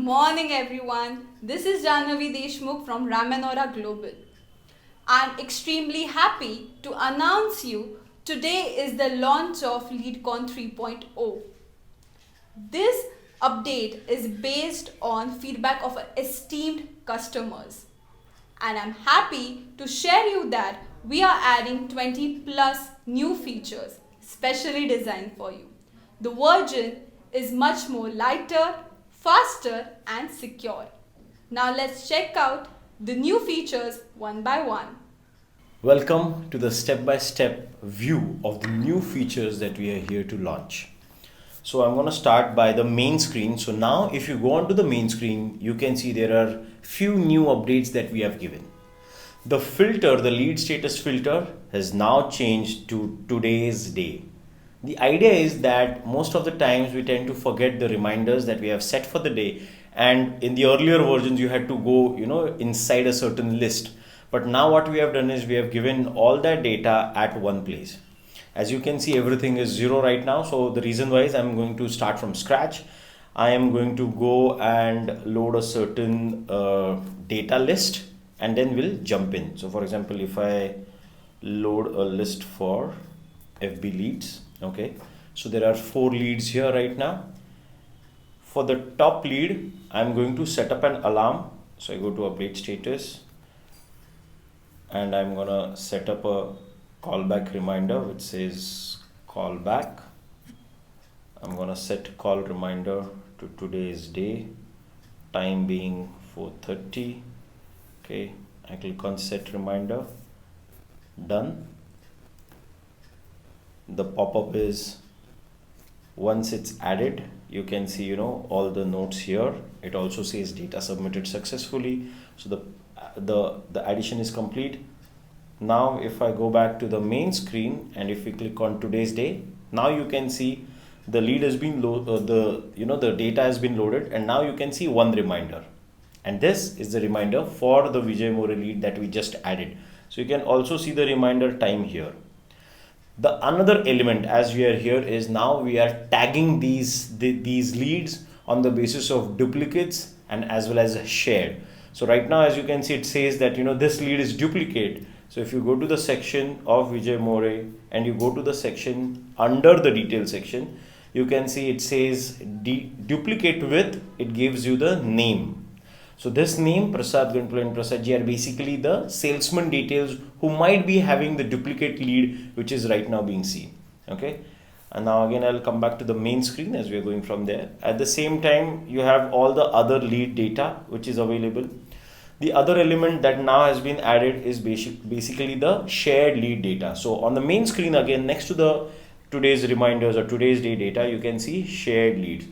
morning everyone. This is Janhavi Deshmukh from Ramanora Global. I'm extremely happy to announce you today is the launch of LeadCon 3.0. This update is based on feedback of esteemed customers. And I'm happy to share you that we are adding 20 plus new features specially designed for you. The version is much more lighter, faster and secure. Now let's check out the new features one by one. Welcome to the step-by-step view of the new features that we are here to launch. So I'm going to start by the main screen. So now if you go onto the main screen, you can see there are few new updates that we have given. The filter, the lead status filter has now changed to today's day. The idea is that most of the times we tend to forget the reminders that we have set for the day, and in the earlier versions you had to go inside a certain list. But now what we have done is we have given all that data at one place. As you can see, everything is 0 right now. So the reason why is I'm going to start from scratch. I am going to go and load a certain data list and then we'll jump in. So for example, if I load a list for FB leads, okay, so there are 4 leads here right now. For the top lead, I'm going to set up an alarm. So I go to update status and I'm gonna set up a callback reminder which says callback. I'm gonna set call reminder to today's day, time being 4:30. Okay, I click on set reminder, done. The pop-up is once it's added, you can see all the notes here. It also says data submitted successfully. So the addition is complete. Now if I go back to the main screen and if we click on today's day, now you can see the lead has been the data has been loaded, and now you can see one reminder, and this is the reminder for the Vijay More lead that we just added. So you can also see the reminder time here. The another element as we are here is now we are tagging these leads on the basis of duplicates and as well as shared. So right now, as you can see, it says that this lead is duplicate. So if you go to the section of Vijay More and you go to the section under the detail section, you can see it says duplicate with, it gives you the name. So this name, Prasad Ganpule and Prasad ji, are basically the salesman details who might be having the duplicate lead which is right now being seen. Okay, and now again I'll come back to the main screen as we are going from there. At the same time, you have all the other lead data which is available. The other element that now has been added is basically the shared lead data. So on the main screen again, next to the today's reminders or today's day data, you can see shared leads.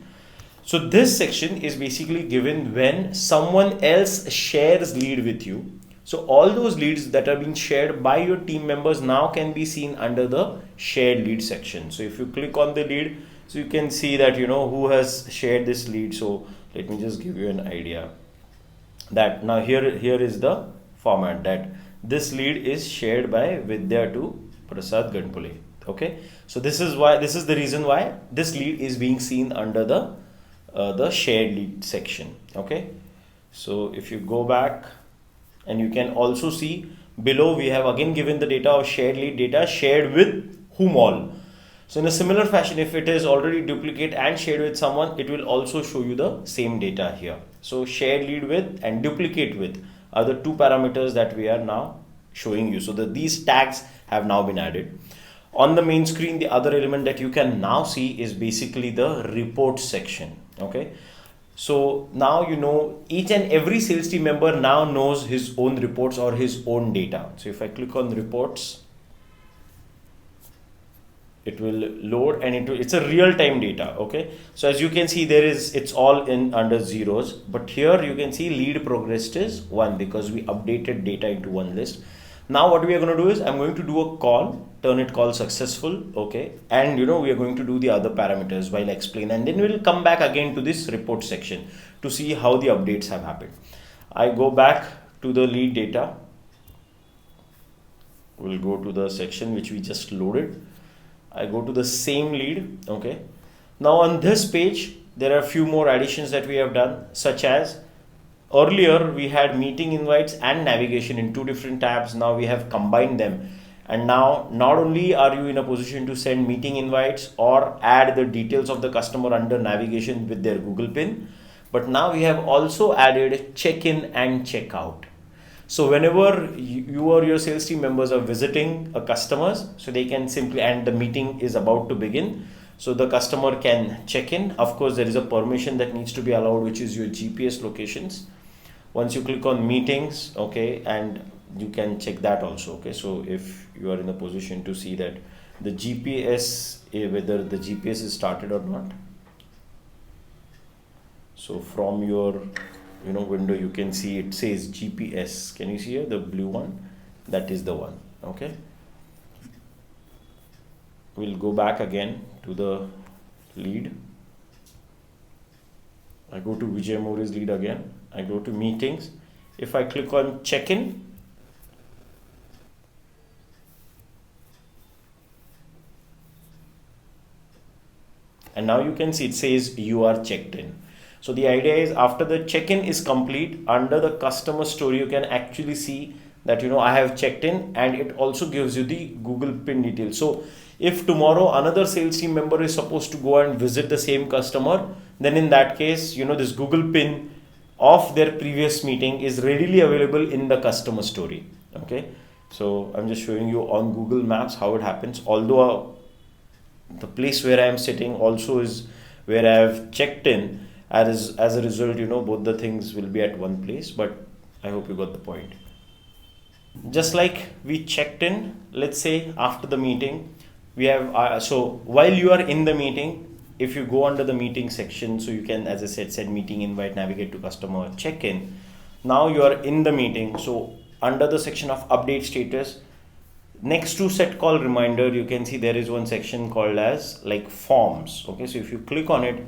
So this section is basically given when someone else shares lead with you. So all those leads that are being shared by your team members now can be seen under the shared lead section. So if you click on the lead, so you can see that who has shared this lead. So let me just give you an idea that now here is the format that this lead is shared by Vidya to Prasad Ganpule. Okay, so this is the reason why this lead is being seen under the shared lead section. Okay, so if you go back and you can also see below, we have again given the data of shared lead data shared with whom all. So in a similar fashion, if it is already duplicate and shared with someone, it will also show you the same data here. So shared lead with and duplicate with are the 2 parameters that we are now showing you. So these tags have now been added. On the main screen, the other element that you can now see is basically the report section. Okay, so now each and every sales team member now knows his own reports or his own data. So if I click on reports, it will load and it's a real-time data. Okay, so as you can see, it's all in under zeros, but here you can see lead progressed is 1 because we updated data into one list. Now what we are going to do is I'm going to do a call, turn it call successful. Okay, and we are going to do the other parameters while I explain, and then we'll come back again to this report section to see how the updates have happened. I go back to the lead data. We'll go to the section which we just loaded. I go to the same lead. Okay, now on this page there are a few more additions that we have done, such as earlier we had meeting invites and navigation in two different tabs. Now we have combined them, and now not only are you in a position to send meeting invites or add the details of the customer under navigation with their Google pin, but now we have also added check-in and check-out. So whenever you or your sales team members are visiting a customers, so they can simply, and the meeting is about to begin, so the customer can check in. Of course, there is a permission that needs to be allowed, which is your GPS locations. Once you click on meetings, okay, and you can check that also, okay. So if you are in a position to see that the GPS, whether the GPS is started or not. So from your window, you can see it says GPS. Can you see here the blue one? That is the one, okay. We'll go back again to the lead. I go to Vijay Mori's lead again. I go to meetings. If I click on check-in, and now you can see it says you are checked in. So the idea is, after the check-in is complete, under the customer story, you can actually see that I have checked in, and it also gives you the Google pin details. So if tomorrow another sales team member is supposed to go and visit the same customer, then in that case, this Google pin of their previous meeting is readily available in the customer story. Okay, so I'm just showing you on Google Maps how it happens. Although the place where I am sitting also is where I have checked in. As a result, both the things will be at one place, but I hope you got the point. Just like we checked in, let's say after the meeting, we have, so while you are in the meeting, if you go under the meeting section, so you can, as I said meeting invite, navigate to customer, check in. Now you are in the meeting. So under the section of update status, next to set call reminder, you can see there is one section called as like forms. Okay, so if you click on it,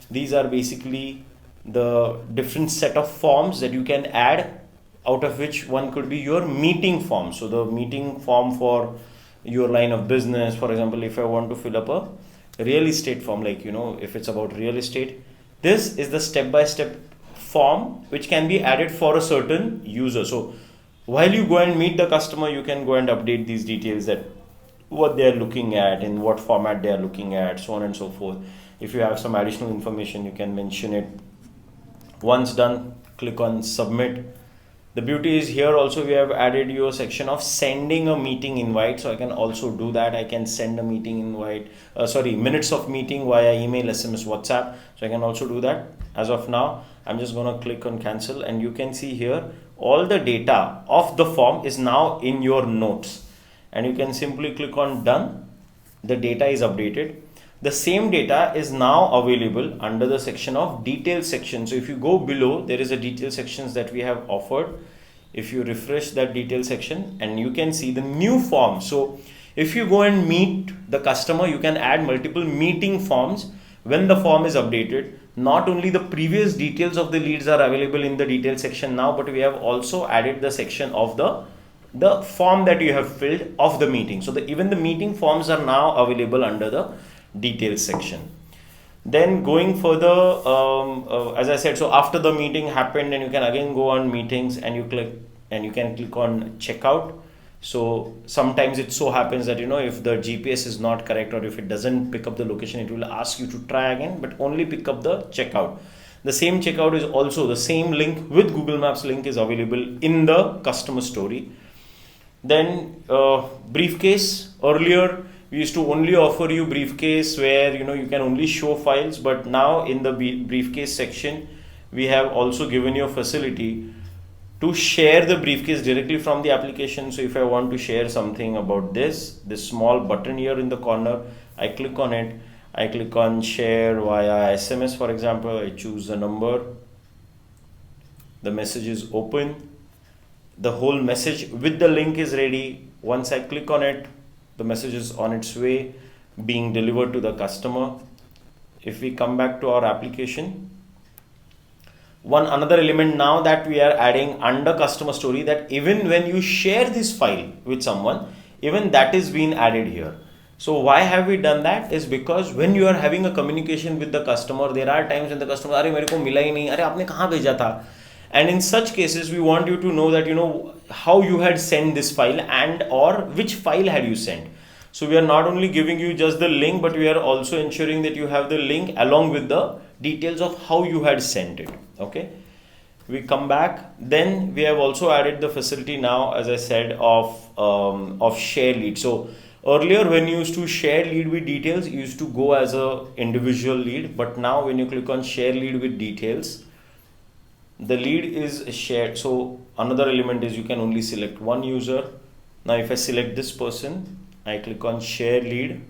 these are basically the different set of forms that you can add, out of which one could be your meeting form. So the meeting form for your line of business, for example, if I want to fill up a real estate form, like if it's about real estate, this is the step-by-step form which can be added for a certain user. So while you go and meet the customer, you can go and update these details, that what they are looking at, in what format they are looking at, so on and so forth. If you have some additional information, you can mention it. Once done, click on submit. The beauty is here also we have added your section of sending a meeting invite. So I can also do that. I can send a meeting invite, minutes of meeting via email, SMS, WhatsApp. So I can also do that. As of now, I'm just going to click on cancel, and you can see here all the data of the form is now in your notes, and you can simply click on done. The data is updated. The same data is now available under the section of details section. So if you go below, there is a detail sections that we have offered. If you refresh that detail section, and you can see the new form. So if you go and meet the customer, you can add multiple meeting forms when the form is updated. Not only the previous details of the leads are available in the detail section now, but we have also added the section of the form that you have filled of the meeting. So even the meeting forms are now available under the details section. Then going further, as I said, so after the meeting happened, and you can again go on meetings, and you can click on checkout. So sometimes it so happens that if the GPS is not correct, or if it doesn't pick up the location, it will ask you to try again, but only pick up the checkout. The same checkout is also the same link with Google Maps link is available in the customer story. Then briefcase. Earlier we used to only offer you briefcase where you can only show files, but now in the briefcase section we have also given you a facility to share the briefcase directly from the application. So if I want to share something about this small button here in the corner, I click on it, I click on share via SMS, for example, I choose the number, the message is open, the whole message with the link is ready. Once I click on it, the message is on its way being delivered to the customer. If we come back to our application, another element now that we are adding under customer story, that even when you share this file with someone, even that is being added here. So why have we done that is because when you are having a communication with the customer, there are times when the customer, अरे मेरे को मिला ही नहीं, अरे आपने कहाँ भेजा था? And in such cases, we want you to know that, how you had sent this file and or which file had you sent. So we are not only giving you just the link, but we are also ensuring that you have the link along with the details of how you had sent it. Okay. We come back. Then we have also added the facility now, as I said, of share lead. So earlier, when you used to share lead with details, you used to go as a individual lead. But now, when you click on share lead with details, the lead is shared. So another element is you can only select one user. Now, if I select this person, I click on share lead.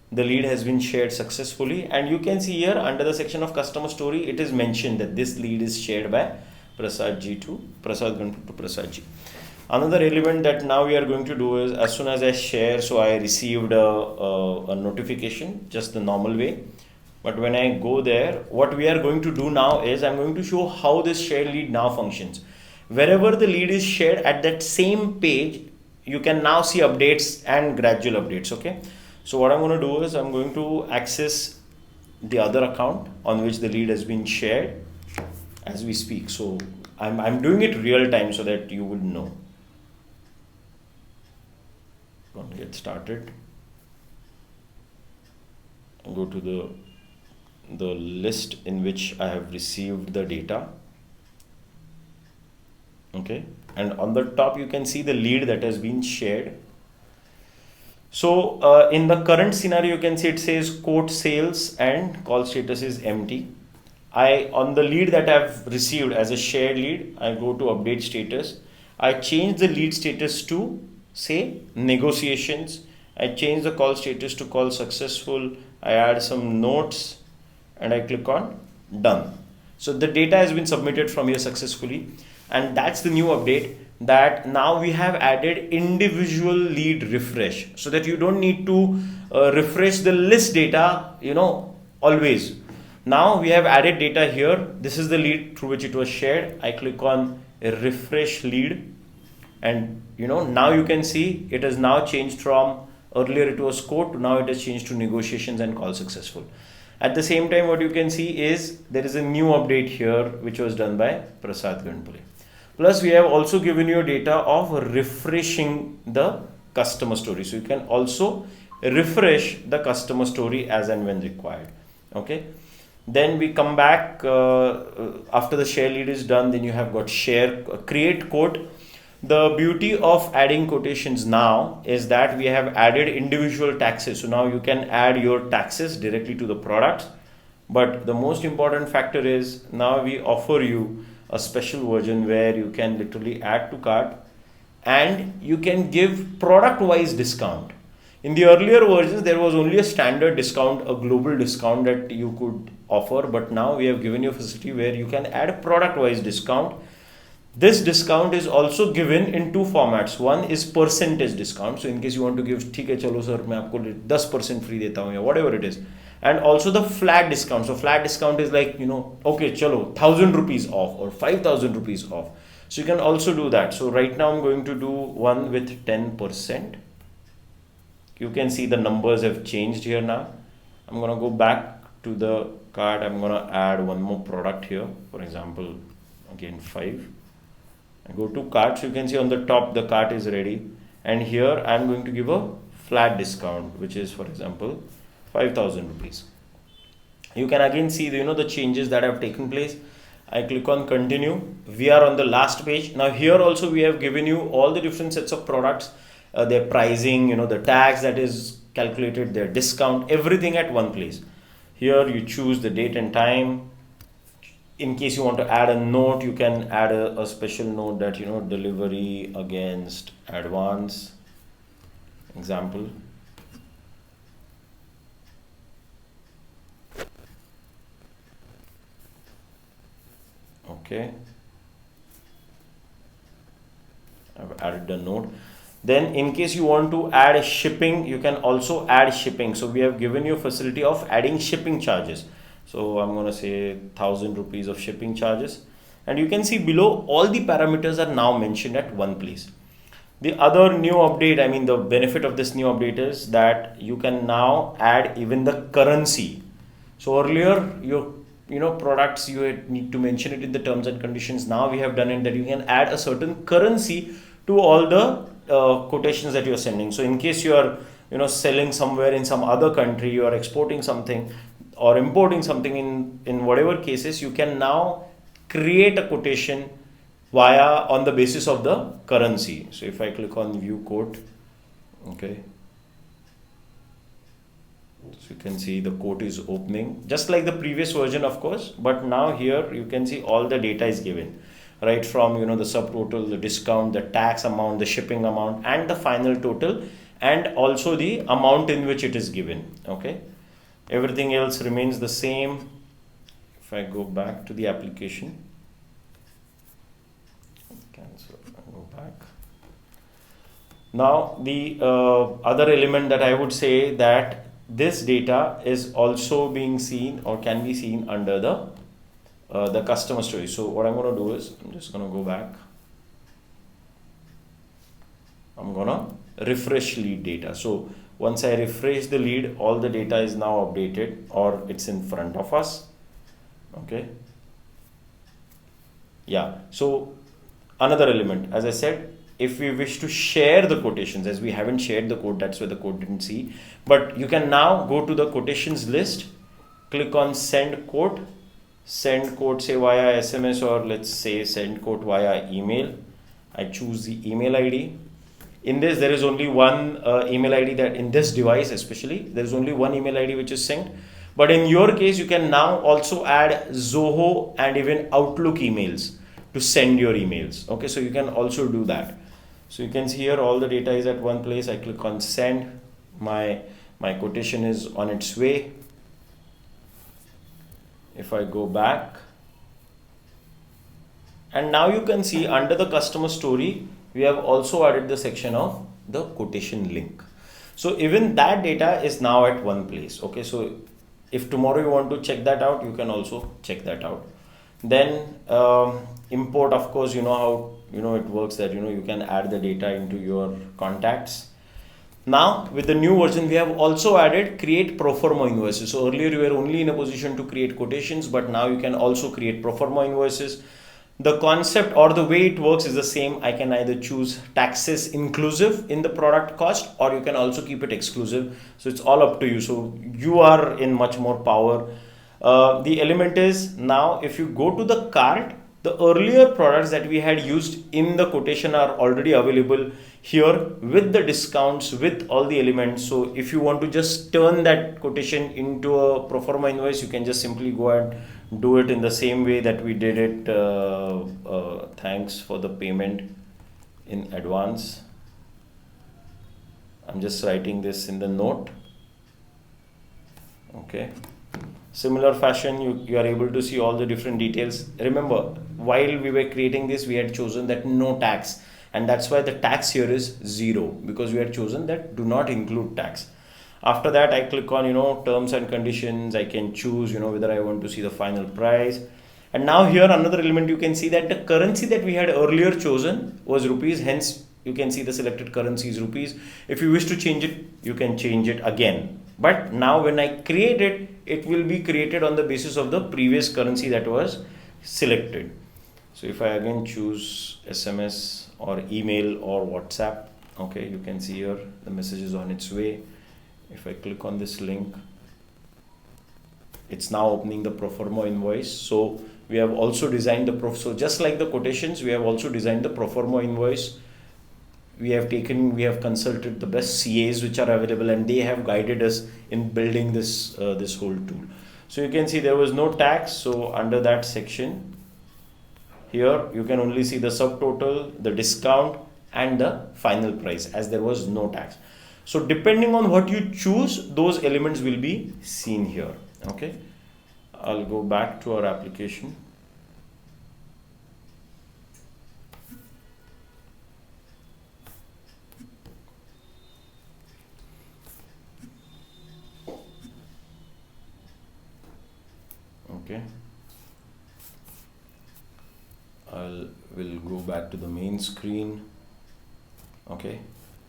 The lead has been shared successfully, and you can see here under the section of customer story, it is mentioned that this lead is shared by Prasad G to Prasad Ganpur to Prasad G. Another element that now we are going to do is, as soon as I share, so I received a notification just the normal way. But when I go there, what we are going to do now is I'm going to show how this shared lead now functions. Wherever the lead is shared at that same page, you can now see updates and gradual updates. Okay. So what I'm going to do is I'm going to access the other account on which the lead has been shared as we speak. So I'm doing it real time so that you would know. Going to get started. Go to the list in which I have received the data. Okay, and on the top you can see the lead that has been shared. So in the current scenario, you can see it says quote sales and call status is empty. On the lead that I've received as a shared lead, I go to update status. I change the lead status to say negotiations. I change the call status to call successful. I add some notes and I click on done. So the data has been submitted from here successfully, and that's the new update, that now we have added individual lead refresh, so that you don't need to refresh the list data always. Now we have added data here. This is the lead through which it was shared. I click on refresh lead, and now you can see it has now changed from earlier it was quote to now it has changed to negotiations and call successful. At the same time, what you can see is there is a new update here which was done by Prasad Ganpure. Plus, we have also given you data of refreshing the customer story. So you can also refresh the customer story as and when required. Okay. Then we come back after the share lead is done. Then you have got create quote. The beauty of adding quotations now is that we have added individual taxes. So now you can add your taxes directly to the products. But the most important factor is now we offer you a special version where you can literally add to cart and you can give product wise discount. In the earlier versions, there was only a standard discount, a global discount that you could offer. But now we have given you a facility where you can add a product wise discount. This discount is also given in two formats. One is percentage discount. So in case you want to give, ठीक है चलो sir मैं आपको 10% free देता हूँ या whatever it is. And also the flat discount. So flat discount is like, okay, chalo, 1,000 rupees off or 5,000 rupees off. So you can also do that. So right now I'm going to do one with 10%. You can see the numbers have changed here now. I'm going to go back to the card. I'm going to add one more product here. For example, again 5. I go to cart. So you can see on the top the cart is ready. And here I'm going to give a flat discount, which is for example 5,000 rupees. You can again see the changes that have taken place. I click on continue. We are on the last page. Now here also we have given you all the different sets of products, their pricing, the tax that is calculated, their discount, everything at one place. Here you choose the date and time. In case you want to add a note, you can add a special note that delivery against advance. Example. Okay, I've added the note. Then in case you want to add shipping, you can also add shipping. So we have given you a facility of adding shipping charges. So I'm going to say 1,000 rupees of shipping charges. And you can see below all the parameters are now mentioned at one place. The other new update, I mean the benefit of this new update is that you can now add even the currency. So earlier your products, you need to mention it in the terms and conditions. Now we have done it that you can add a certain currency to all the quotations that you are sending. So in case you are selling somewhere in some other country, you are exporting something or importing something, in whatever cases, you can now create a quotation on the basis of the currency. So if I click on view quote, okay, so you can see the quote is opening just like the previous version, of course, but now here you can see all the data is given, right from the subtotal, the discount, the tax amount, the shipping amount, and the final total, and also the amount in which it is given. Okay, everything else remains the same. If I go back to the application, cancel and go back. Now the other element that I would say that this data is also being seen or can be seen under the customer story. So what I'm going to do is I'm just going to go back. I'm going to refresh lead data. So once I refresh the lead, all the data is now updated or it's in front of us. Okay. Yeah. So another element, as I said, if we wish to share the quotations, as we haven't shared the code, that's why the code didn't see, but you can now go to the quotations list, click on send quote say via SMS, or let's say send quote via email. I choose the email ID. In this, there is only one email ID that in this device especially, there is only one email ID which is synced. But in your case, you can now also add Zoho and even Outlook emails to send your emails. Okay, so you can also do that. So you can see here all the data is at one place. I click on send. My quotation is on its way. If I go back, and now you can see under the customer story, we have also added the section of the quotation link. So even that data is now at one place. Okay, so if tomorrow you want to check that out, you can also check that out. Then import, of course, you know how it works, that you can add the data into your contacts. Now with the new version, we have also added create pro forma invoices. So earlier you were only in a position to create quotations, but now you can also create pro forma invoices. The concept or the way it works is the same. I can either choose taxes inclusive in the product cost, or you can also keep it exclusive. So it's all up to you. So you are in much more power. The element is, now if you go to the cart, the earlier products that we had used in the quotation are already available here with the discounts, with all the elements. So if you want to just turn that quotation into a pro forma invoice, you can just simply go and do it in the same way that we did it. Thanks for the payment in advance. I'm just writing this in the note. Okay. Similar fashion, you are able to see all the different details. Remember, while we were creating this, we had chosen that no tax, and that's why the tax here is 0, because we had chosen that do not include tax. After that, I click on terms and conditions. I can choose whether I want to see the final price. And now here another element, you can see that the currency that we had earlier chosen was rupees, hence you can see the selected currency is rupees. If you wish to change it, you can change it again. But now when I create it, it will be created on the basis of the previous currency that was selected. So if I again choose SMS or email or WhatsApp, okay, you can see here the message is on its way. If I click on this link, it's now opening the pro forma invoice. So we have also designed so just like the quotations, we have also designed the pro forma invoice. We have consulted the best CAs which are available, and they have guided us in building this whole tool. So you can see there was no tax. So under that section here, you can only see the subtotal, the discount, and the final price, as there was no tax. So depending on what you choose, those elements will be seen here. Okay, I'll go back to our application. Okay, will go back to the main screen. Okay,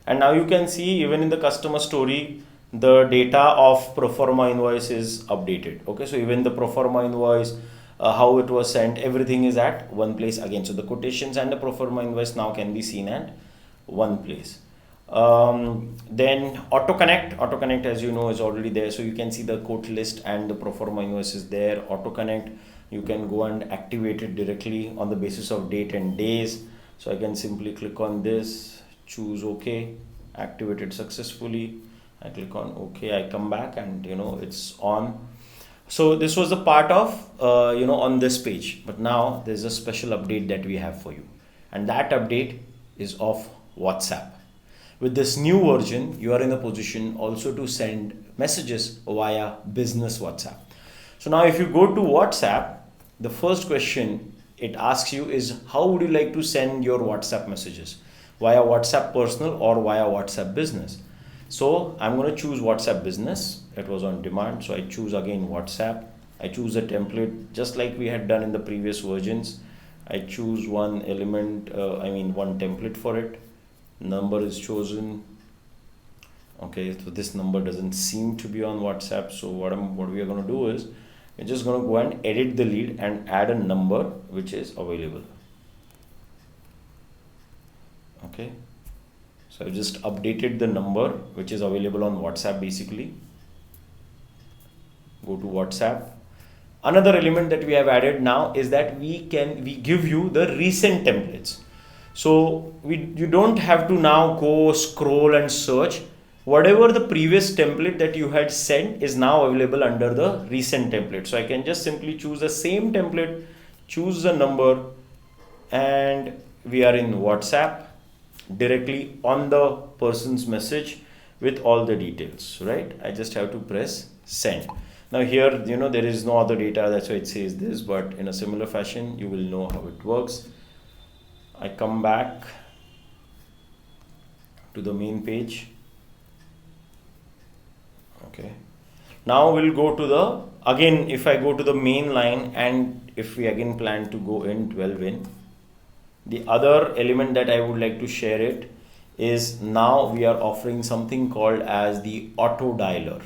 and now you can see even in the customer story the data of pro forma invoice is updated. Okay, so even the pro forma invoice, how it was sent, everything is at one place again. So the quotations and the pro forma invoice now can be seen at one place. Then auto connect as you know is already there, so you can see the quote list and the pro forma invoice is there. Auto connect, you can go and activate it directly on the basis of date and days. So I can simply click on this, choose OK, activate it successfully. I click on OK, I come back and it's on. So this was the part of on this page, but now there's a special update that we have for you, and that update is of WhatsApp. With this new version, you are in a position also to send messages via business WhatsApp. So now if you go to WhatsApp, the first question it asks you is how would you like to send your WhatsApp messages, via WhatsApp personal or via WhatsApp business. So I'm going to choose WhatsApp business. It was on demand, so I choose again WhatsApp. I choose a template just like we had done in the previous versions. I choose one element, one template for it. Number is chosen. Okay, so this number doesn't seem to be on WhatsApp, so what we are going to do is we're just going to go and edit the lead and add a number which is available. Okay, so I just updated the number which is available on WhatsApp. Basically go to WhatsApp. Another element that we have added now is that we give you the recent templates. So you don't have to now go scroll and search. Whatever the previous template that you had sent is now available under the recent template. So I can just simply choose the same template, choose the number, and we are in WhatsApp directly on the person's message with all the details, right? I just have to press send. Now here, there is no other data, that's why it says this, but in a similar fashion, you will know how it works. I come back to the main page. Okay. Now we'll go to again, if I go to the main line and if we again plan to go in 12 in, the other element that I would like to share it is now we are offering something called as the auto dialer.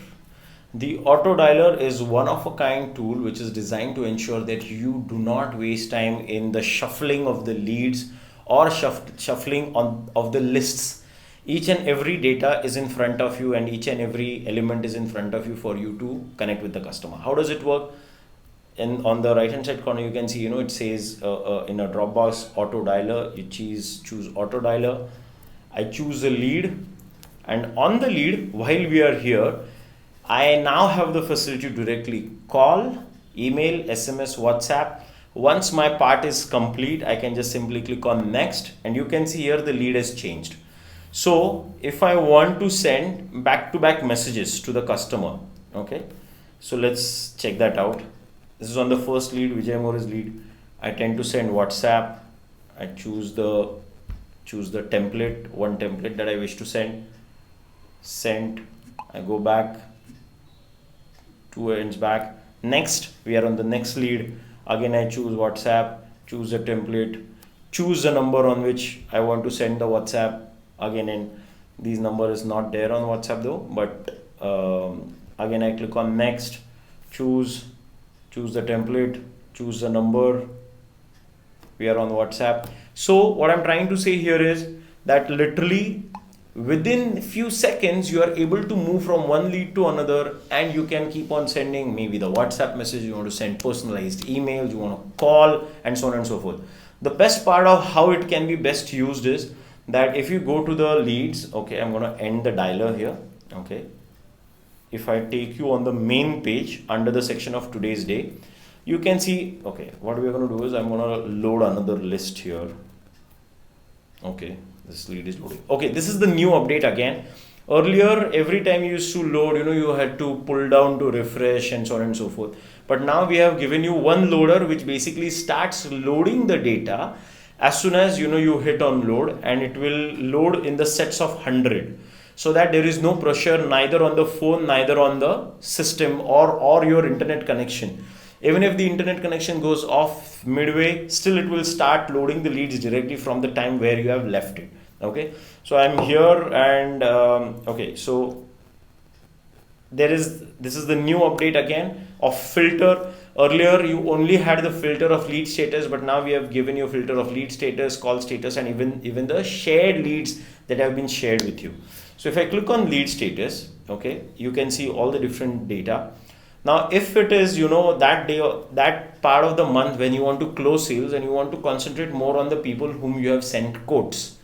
The auto dialer is one of a kind tool which is designed to ensure that you do not waste time in the shuffling of the leads or shuffling of the lists. Each and every data is in front of you and each and every element is in front of you for you to connect with the customer. How does it work? And on the right hand side corner, you can see, it says in a drop box auto dialer. You choose auto dialer. I choose the lead, and on the lead, while we are here, I now have the facility to directly call, email, SMS, WhatsApp. Once my part is complete, I can just simply click on next, and you can see here the lead has changed. So if I want to send back-to-back messages to the customer, okay, so let's check that out. This is on the first lead, Vijay More's lead. I tend to send WhatsApp. I choose the template, one template that I wish to send. Send. I go back, 2 ends back. Next, we are on the next lead. Again, I choose WhatsApp, choose a template, choose the number on which I want to send the WhatsApp. Again, and these number is not there on WhatsApp though, but again I click on next, choose the template, choose the number. We are on WhatsApp. So what I'm trying to say here is that literally within a few seconds you are able to move from one lead to another, and you can keep on sending maybe the WhatsApp message, you want to send personalized emails, you want to call, and so on and so forth. The best part of how it can be best used is that if you go to the leads, okay, I'm going to end the dialer here. Okay, if I take you on the main page under the section of today's day, you can see, okay, what we are going to do is I'm going to load another list here. Okay, this lead is loading. Okay, this is the new update again. Earlier, every time you used to load, you had to pull down to refresh and so on and so forth. But now we have given you one loader which basically starts loading the data as soon as you hit on load, and it will load in the sets of 100, so that there is no pressure neither on the phone, neither on the system or your internet connection. Even if the internet connection goes off midway, still it will start loading the leads directly from the time where you have left it. Okay, so I'm here, and okay, so this is the new update again of filter. Earlier you only had the filter of lead status, but now we have given you a filter of lead status, call status, and even the shared leads that have been shared with you. So if I click on lead status, okay, you can see all the different data. Now if it is, you know, that day, that part of the month when you want to close sales and you want to concentrate more on the people whom you have sent quotes,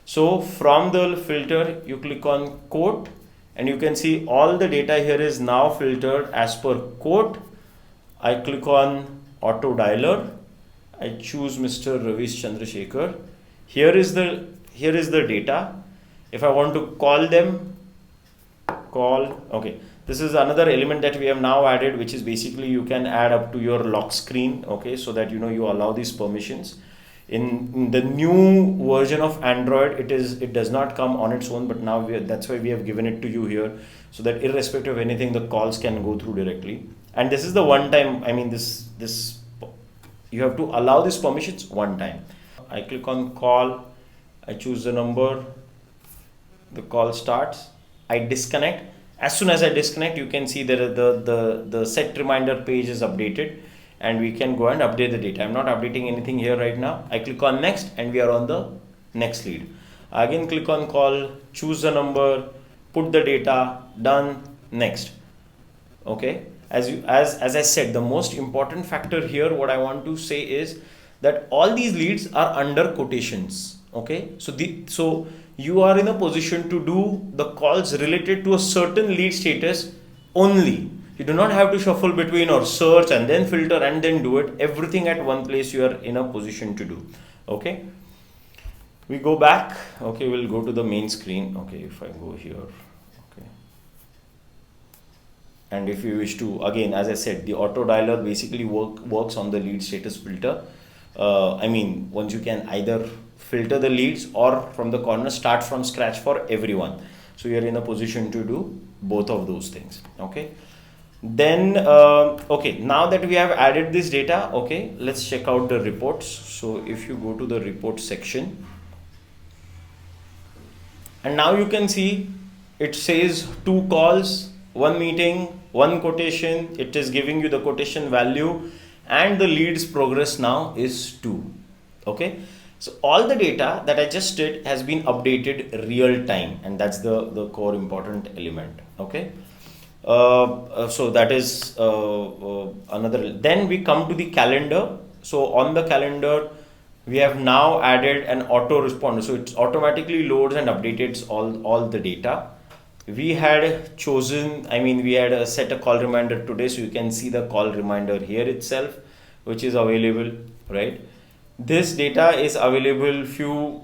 so from the filter you click on quote, and you can see all the data here is now filtered as per quote. I click on auto dialer, I choose Mr. Ravish Chandrasekhar. Here is the data. If I want to call them, call, okay, this is another element that we have now added, which is basically you can add up to your lock screen, okay, so that you know you allow these permissions. In the new version of Android, it does not come on its own, but now that's why we have given it to you here, so that irrespective of anything, the calls can go through directly. And this is the one time, I mean, this you have to allow these permissions one time. I click on call, I choose the number, the call starts, I disconnect. As soon as I disconnect, you can see that the set reminder page is updated, and we can go and update the data. I'm not updating anything here right now. I click on next, and we are on the next lead. Again click on call, choose the number, put the data, done, next. Okay, as I said, the most important factor here, what I want to say is that all these leads are under quotations. Okay, so you are in a position to do the calls related to a certain lead status only. You do not have to shuffle between or search and then filter and then do it. Everything at one place you are in a position to do. Okay, we go back. Okay, we'll go to the main screen. Okay, if I go here, okay, and if you wish to, again, as I said, the auto dialer basically works on the lead status filter. I mean, once you can either filter the leads or from the corner start from scratch for everyone. So you're in a position to do both of those things. Okay, then okay, now that we have added this data, okay, let's check out the reports. So if you go to the report section, and now you can see it says 2 calls, 1 meeting, 1 quotation. It is giving you the quotation value, and the leads progress now is 2. Okay, so all the data that I just did has been updated real time, and that's the core important element. Okay, so that is another. Then we come to the calendar. So on the calendar we have now added an autoresponder, so it automatically loads and updates all the data. We had chosen, I mean, we had set a call reminder today, so you can see the call reminder here itself, which is available, right? This data is available few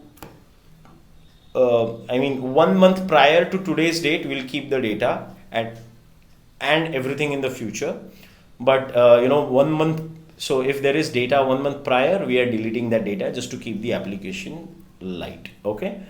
I mean 1 month prior to today's date. We'll keep the data and everything in the future, but you know, 1 month. So if there is data 1 month prior, we are deleting that data just to keep the application light. Okay,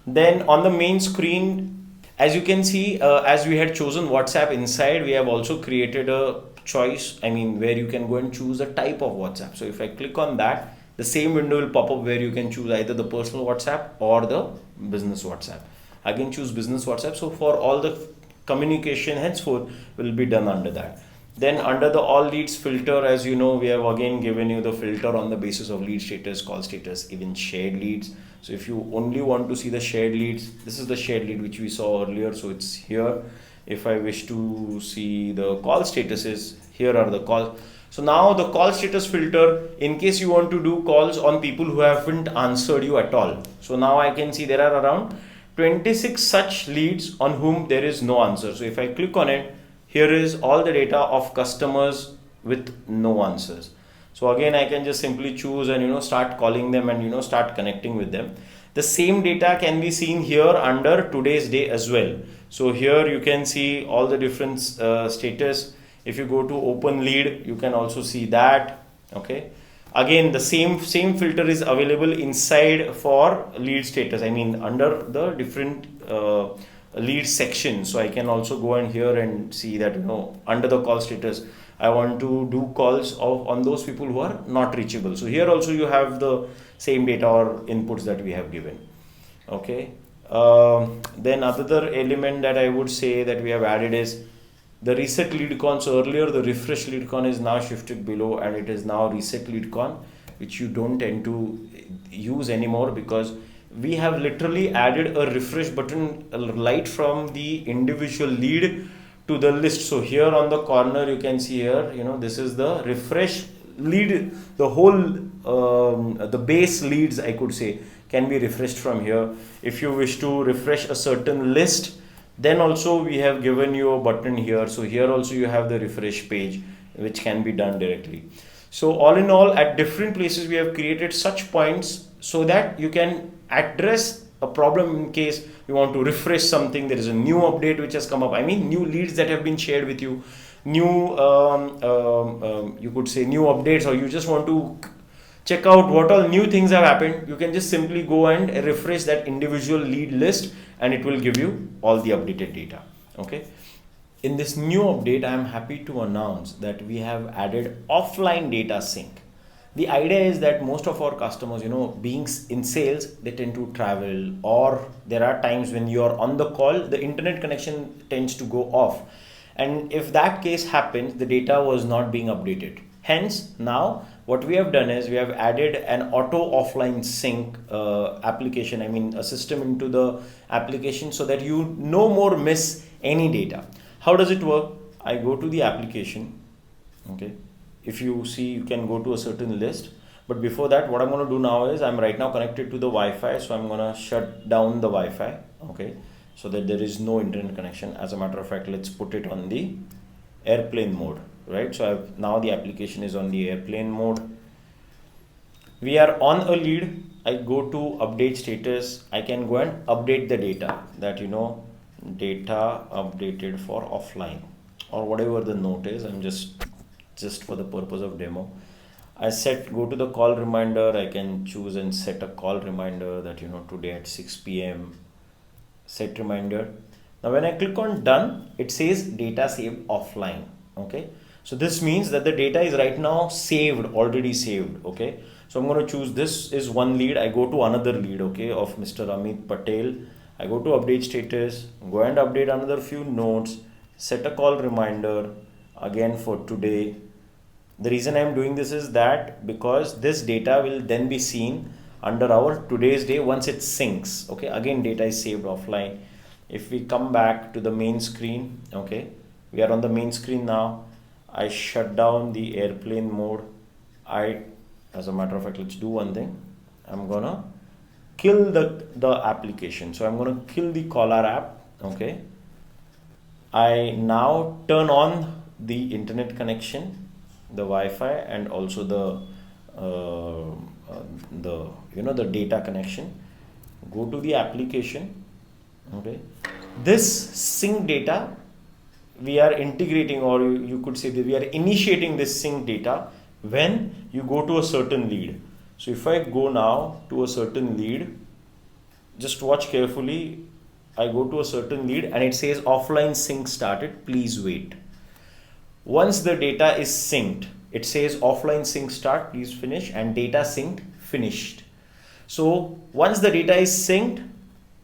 then on the main screen, as you can see, as we had chosen WhatsApp inside, we have also created a choice, I mean, where you can go and choose a type of WhatsApp. So if I click on that, the same window will pop up where you can choose either the personal WhatsApp or the business WhatsApp. Again, choose business WhatsApp. So for all the communication henceforth will be done under that. Then under the all leads filter, as you know, we have again given you the filter on the basis of lead status, call status, even shared leads. So if you only want to see the shared leads, this is the shared lead which we saw earlier, so it's here. If I wish to see the call statuses, here are the calls. So now the call status filter, in case you want to do calls on people who haven't answered you at all. So now I can see there are around 26 such leads on whom there is no answer. So if I click on it, here is all the data of customers with no answers. So again, I can just simply choose and, you know, start calling them and, you know, start connecting with them. The same data can be seen here under today's day as well. So here you can see all the different status. If you go to open lead, you can also see that. Okay, again the same filter is available inside for lead status, I mean under the different lead section. So I can also go in here and see that, you know, under the call status, I want to do calls on those people who are not reachable. So here also you have the same data or inputs that we have given. Okay. Then another element that I would say that we have added is the reset LeadCon. So earlier the refresh LeadCon is now shifted below, and it is now reset LeadCon, which you don't tend to use anymore, because we have literally added a refresh button right from the individual lead to the list. So here on the corner you can see here, this is the refresh lead. The whole the base leads, I could say, can be refreshed from here. If you wish to refresh a certain list, then also we have given you a button here. So here also you have the refresh page, which can be done directly. So all in all, at different places we have created such points so that you can address a problem in case you want to refresh something. There is a new update which has come up. I mean, new leads that have been shared with you, new you could say new updates, or you just want to check out what all new things have happened. You can just simply go and refresh that individual lead list, and it will give you all the updated data. Okay. In this new update, I am happy to announce that we have added offline data sync. The idea is that most of our customers, being in sales, they tend to travel, or there are times when you are on the call, the internet connection tends to go off. And if that case happens, the data was not being updated. Hence, now what we have done is we have added an auto offline sync application, I mean a system into the application, so that you no more miss any data. How does it work? I go to the application. Okay. If you see, you can go to a certain list. But before that, what I'm going to do now is I'm right now connected to the Wi-Fi. So I'm going to shut down the Wi-Fi. Okay. So that there is no internet connection. As a matter of fact, let's put it on the airplane mode. Right. So now the application is on the airplane mode. We are on a lead. I go to update status. I can go and update the data that, data updated for offline, or whatever the note is. I'm just for the purpose of demo, I go to the call reminder. I can choose and set a call reminder that, today at 6 p.m. set reminder. Now when I click on done, it says data saved offline. Okay. So this means that the data is right now already saved. Okay. So I'm going to choose, this is one lead. I go to another lead, okay, of Mr. Amit Patel. I go to update status, go and update another few notes, set a call reminder again for today. The reason I am doing this is that because this data will then be seen under our today's day once it syncs. Okay, again data is saved offline. If we come back to the main screen, okay, we are on the main screen now. I shut down the airplane mode. As a matter of fact, let's do one thing. I'm gonna kill the application. So I'm going to kill the caller app. Okay. I now turn on the internet connection, the Wi-Fi, and also the data connection. Go to the application. Okay. This sync data we are integrating, or you could say that we are initiating this sync data when you go to a certain lead. So if I go now to a certain lead, just watch carefully. I go to a certain lead and it says offline sync started, please wait. Once the data is synced, it says offline sync start, please finish, and data synced, finished. So once the data is synced,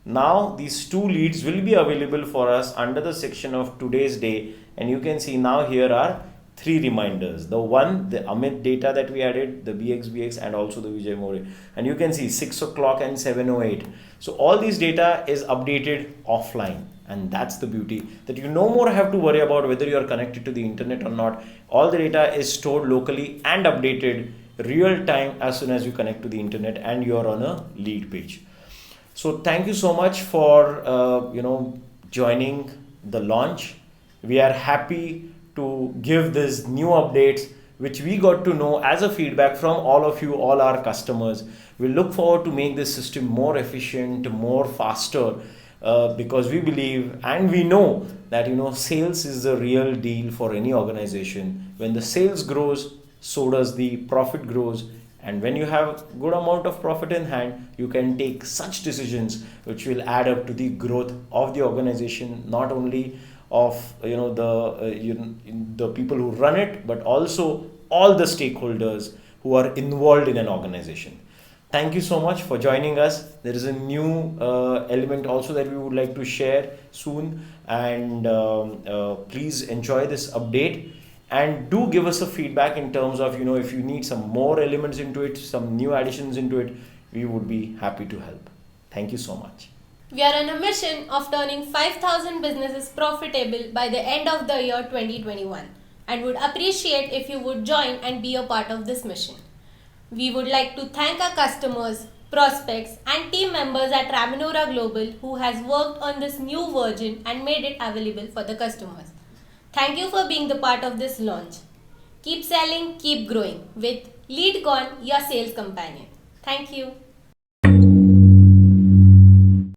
now these two leads will be available for us under the section of today's day. And you can see now here are three reminders. The one, the Amit data that we added, the BXBX, and also the Vijay More. And you can see 6 o'clock and 7:08. So all these data is updated offline. And that's the beauty, that you no more have to worry about whether you are connected to the internet or not. All the data is stored locally and updated real time as soon as you connect to the internet and you are on a lead page. So thank you so much for joining the launch. We are happy to give this new updates which we got to know as a feedback from all of you, all our customers. We look forward to make this system more efficient, more faster, because we believe and we know that sales is the real deal for any organization. When the sales grows, so does the profit grows. And when you have good amount of profit in hand, you can take such decisions which will add up to the growth of the organization, not only of the people who run it, but also all the stakeholders who are involved in an organization. Thank you so much for joining us. There is a new element also that we would like to share soon, and please enjoy this update. And do give us a feedback in terms of, if you need some more elements into it, some new additions into it, we would be happy to help. Thank you so much. We are on a mission of turning 5,000 businesses profitable by the end of the year 2021 and would appreciate if you would join and be a part of this mission. We would like to thank our customers, prospects and team members at Ramanora Global who has worked on this new version and made it available for the customers. Thank you for being the part of this launch. Keep selling, keep growing with LeadCon, your sales companion. Thank you.